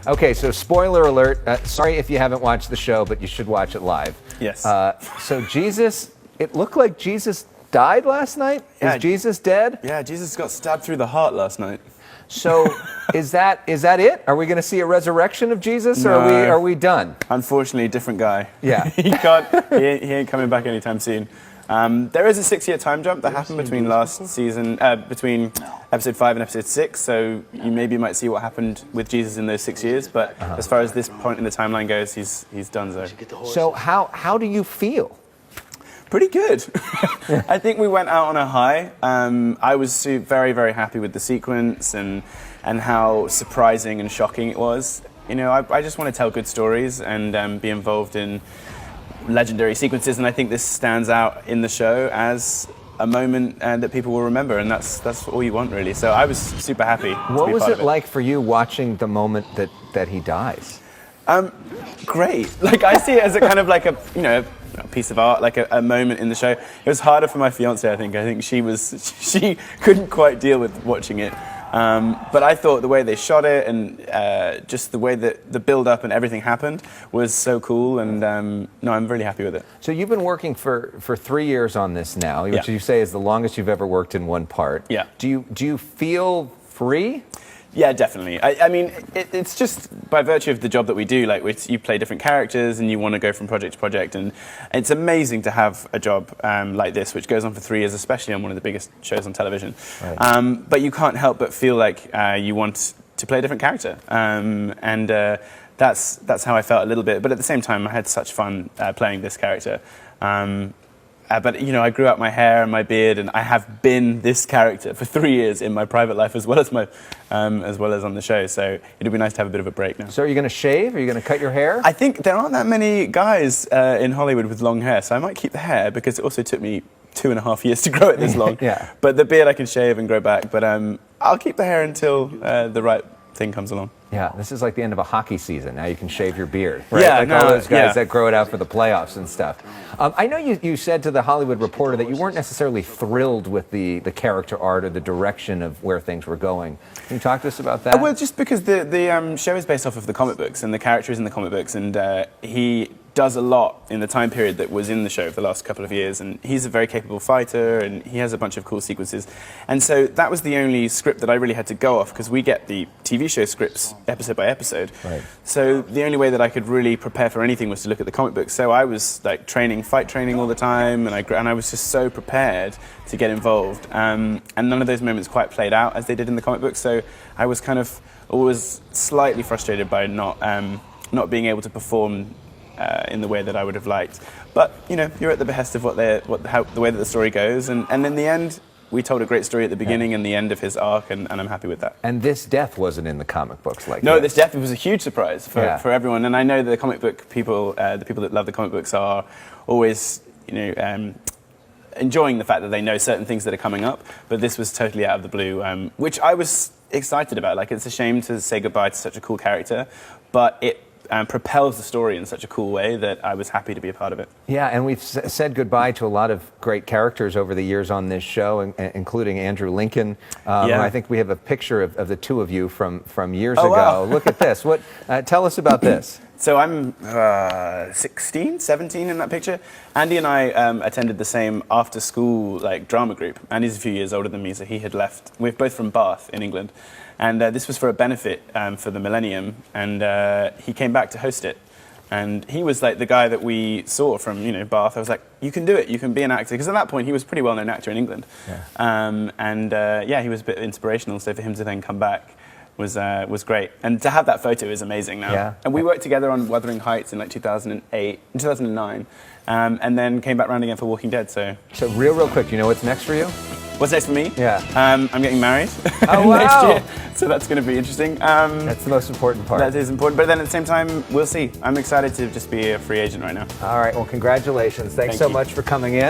Okay, so spoiler alert. Sorry if you haven't watched the show, but you should watch it live. Yes. So Jesus, it looked like Jesus died last night. Yeah. Is Jesus dead? Yeah, Jesus got stabbed through the heart last night. So is that it? Are we going to see a resurrection of Jesus, or No. are we done? Unfortunately, different guy. Yeah. he ain't coming back anytime soon. There is a 6-year time jump that happened between last season, between episode 5 and episode 6. So you maybe might see what happened with Jesus in those 6 years. But as far as this point in the timeline goes, he's done so. So how do you feel? Pretty good. I think we went out on a high. I was very, very happy with the sequence and how surprising and shocking it was. You know, I just want to tell good stories and be involved in legendary sequences, and I think this stands out in the show as a moment that people will remember, and that's all you want, really. So I was super happy. What was it like for you watching the moment that he dies? Great. Like, I see it as a kind of like a piece of art, like a moment in the show. It was harder for my fiance, I think. I think she couldn't quite deal with watching it. But I thought the way they shot it and just the way that the build-up and everything happened was so cool, and no, I'm really happy with it. So you've been working for 3 years on this now, which Yeah. you say is the longest you've ever worked in one part. Yeah. Do you feel free? Yeah, definitely. I mean, it's just by virtue of the job that we do, like you play different characters and you want to go from project to project, and it's amazing to have a job like this, which goes on for 3 years, especially on one of the biggest shows on television. Right. But you can't help but feel like you want to play a different character, and that's how I felt a little bit. But at the same time, I had such fun playing this character. But, you know, I grew out my hair and my beard, and I have been this character for 3 years in my private life as well as on the show. So it'd be nice to have a bit of a break now. So are you going to shave? Are you going to cut your hair? I think there aren't that many guys in Hollywood with long hair, so I might keep the hair, because it also took me 2.5 years to grow it this long. Yeah. But the beard I can shave and grow back. But I'll keep the hair until the right thing comes along. Yeah, this is like the end of a hockey season. Now you can shave your beard, right? Yeah, like all those guys that grow it out for the playoffs and stuff. I know you said to the Hollywood Reporter that you weren't necessarily thrilled with the character art or the direction of where things were going. Can you talk to us about that? Well, just because the show is based off of the comic books, and the character is in the comic books, and he does a lot in the time period that was in the show for the last couple of years, and he's a very capable fighter, and he has a bunch of cool sequences. And so that was the only script that I really had to go off, because we get the TV show scripts episode by episode. Right. So the only way that I could really prepare for anything was to look at the comic books. So I was like fight training all the time, and I was just so prepared to get involved. And none of those moments quite played out as they did in the comic books. So I was kind of always slightly frustrated by not being able to perform in the way that I would have liked. But, you know, you're at the behest of the way that the story goes, and in the end, we told a great story at the beginning and the end of his arc, and I'm happy with that. And this death wasn't in the comic books like No, this death was a huge surprise for everyone, and I know the comic book people, the people that love the comic books, are always, you know, enjoying the fact that they know certain things that are coming up, but this was totally out of the blue, which I was excited about. Like, it's a shame to say goodbye to such a cool character, but it propels the story in such a cool way that I was happy to be a part of it. Yeah, and we've said goodbye to a lot of great characters over the years on this show, including Andrew Lincoln. I think we have a picture of the two of you from years ago. Wow. Look at this. Tell us about this. So I'm 16, 17 in that picture. Andy and I attended the same after-school drama group. Andy's a few years older than me, so he had left. We're both from Bath in England. And this was for a benefit for the millennium, and he came back to host it. And he was like the guy that we saw from, you know, Bath. I was like, you can do it, you can be an actor. Because at that point, he was a pretty well-known actor in England. Yeah. He was a bit inspirational, so for him to then come back was great. And to have that photo is amazing now. Yeah. And we worked together on Wuthering Heights in 2009, and then came back round again for Walking Dead. So real quick, do you know what's next for you? what's next for me? Yeah. I'm getting married Oh, wow. next year, so that's going to be interesting. That's the most important part. That is important, but then at the same time, we'll see. I'm excited to just be a free agent right now. All right, well, congratulations. Thanks Thank so you. much for coming in.